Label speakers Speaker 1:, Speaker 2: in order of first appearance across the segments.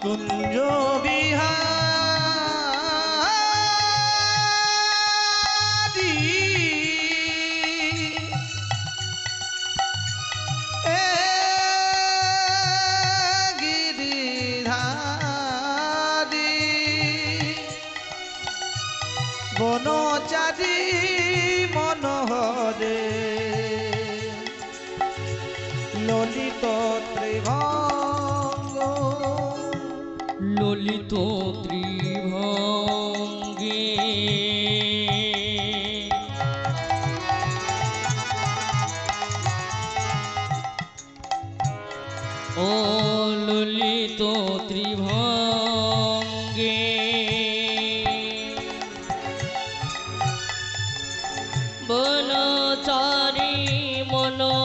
Speaker 1: কুঞ্জ বিহারী গিরিধারী বনচারী মনোহরে ললিত ত্রিভঙ্গ
Speaker 2: ললিত ত্রিভঙ্গে ও ললিত ত্রিভঙ্গে বনচারী মনোহরি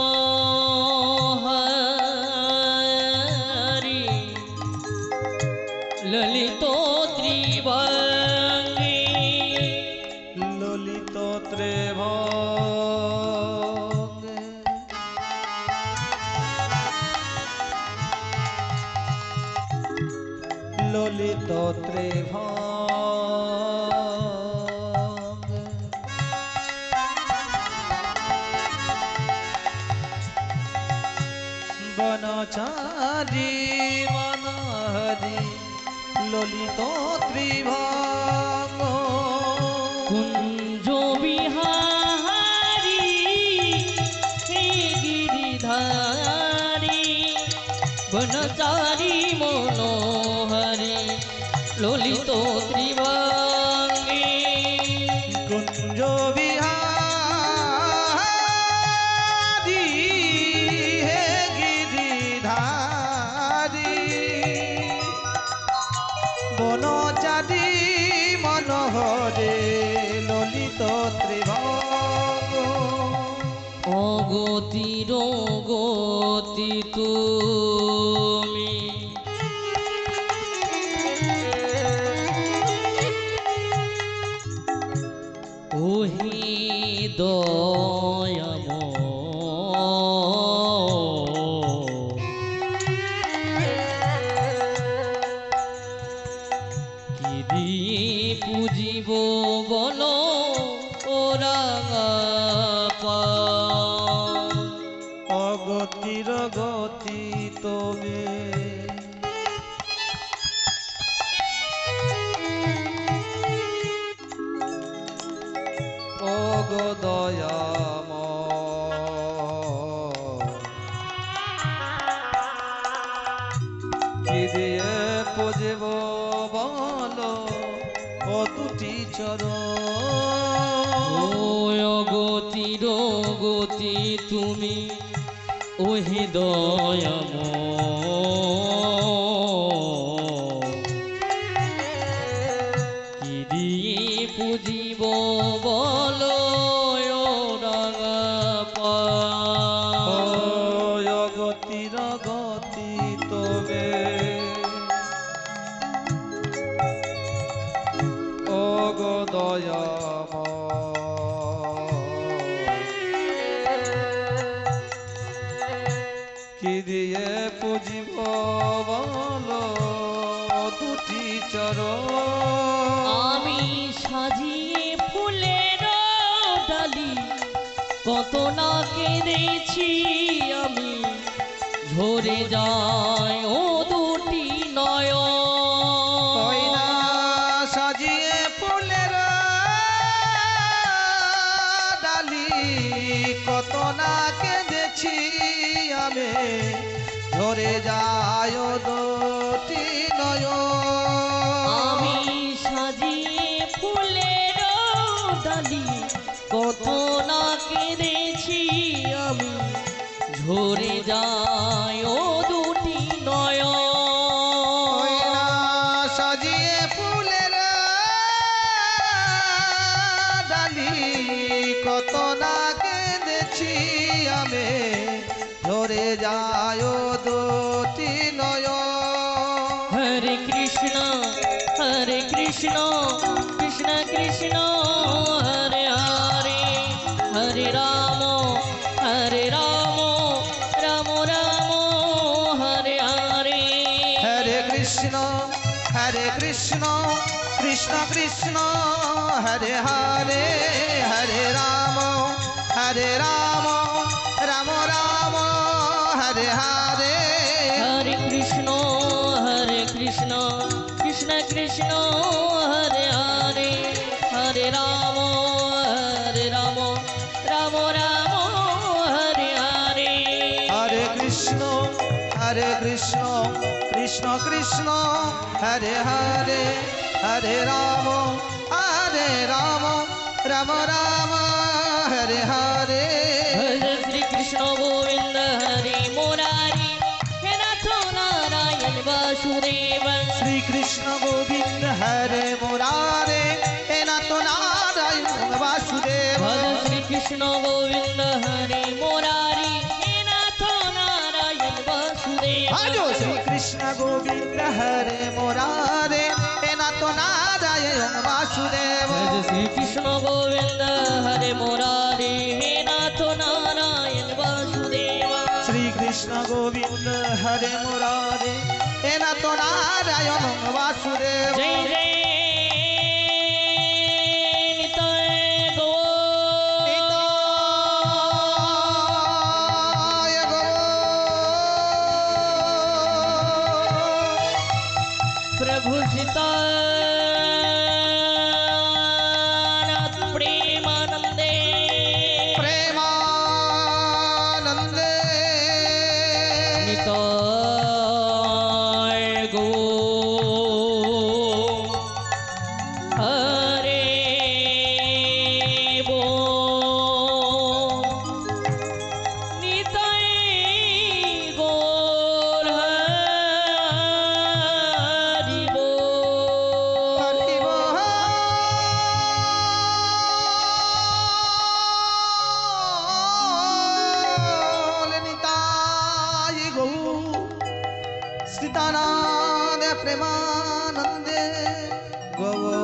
Speaker 2: ললিত ত্রিভঙ্গে
Speaker 1: ললিত ত্রিভঙ্গে ললিত ত্রিভঙ্গে বনচারী মনোহরি ললিত ত্রিভঙ্গ
Speaker 2: কুঞ্জ বিহারী হে গিরিধারী বনচারী মনোহরি ললিত ত্রিভঙ্গে
Speaker 1: কুঞ্জ বিহারী হে গিরিধারী বনচারী মনোহরে ললিত ত্রিভঙ্গ
Speaker 2: অগতির গতি তুমি ওহি দয়াম কি দিয়ে পুজিব বলো ওরা
Speaker 1: অগতির গতি তবে অগদয়াম কি দিয়ে পুজিব বল ও দুটি চরণ
Speaker 2: গতির গতি তুমি ওহে দয়াম কি দিয়ে পুজিব বলো
Speaker 1: অগতির গতি তবে অগদয়াম কি দিয়ে পুজিব বল দুটি চরণ
Speaker 2: আমি সাজিয়ে ফুলের ডালি কত না কেঁদেছি আমি ঝরে যায় ও দুটি নয়ন
Speaker 1: না সাজিয়ে ফুলের ডালি কত না কেঁদেছি আমি ঝরে যায় দুটি নয়ন
Speaker 2: আমি সাজিয়ে ফুলের ডালি কত না কেঁদেছি আমি ঝরে যায় ও দুটি নয়ন
Speaker 1: সাজিয়ে ফুলের ডালি কত না কেঁদেছি আমি ঝরে যায় দুটি নয়ন
Speaker 2: হরে কৃষ্ণ কৃষ্ণ কৃষ্ণ হরে হরে হরে রাম রাম রাম হরে হরে
Speaker 1: হরে কৃষ্ণ হরে কৃষ্ণ কৃষ্ণ কৃষ্ণ হরে হরে হরে রাম রাম রাম হরে হরে
Speaker 2: হরে কৃষ্ণ কৃষ্ণ কৃষ্ণ হরে হরে হরে রাম রাম রাম হরে হরে
Speaker 1: হরে কৃষ্ণ কৃষ্ণ কৃষ্ণ হরে হরে হরে রাম রাম রাম হরে হরে
Speaker 2: ভজ শ্রী কৃষ্ণ গোবিন্দ হরে মুরারি হে নাথ নারায়ণ বাসুদেব
Speaker 1: শ্রী কৃষ্ণ গোবিন্দ হরে মুরারে হে নাথ নারায়ণ বাসুদেব
Speaker 2: ভজ শ্রী কৃষ্ণ গোবিন্দ হরে মুরারি হে নাথ নারায়ণ বাসুদেব
Speaker 1: আজো শ্রী কৃষ্ণ গোবিন্দ হরে মুরারে হে নাথ নারায়ণ বাসুদেব
Speaker 2: ভজ শ্রী কৃষ্ণ গোবিন্দ হরে মুরারি হে নাথ নারায়ণ বাসুদেব
Speaker 1: শ্রী কৃষ্ণ গোবিন্দ হরে মুরারে হে নাথ নারায়ণ বাসুদেব
Speaker 2: জয় জয় নিতাই গৌর
Speaker 1: নিতায় গৌর।
Speaker 2: प्रभु सीतानाथ प्रेमानंदे
Speaker 1: प्रेमानंदे
Speaker 2: निताय गौर हरे बोल निताय गौर हरि बोल
Speaker 1: हरि बोल निताय गौर सीतानाथ प्रेमानंदे गौर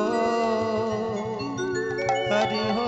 Speaker 1: हरि हो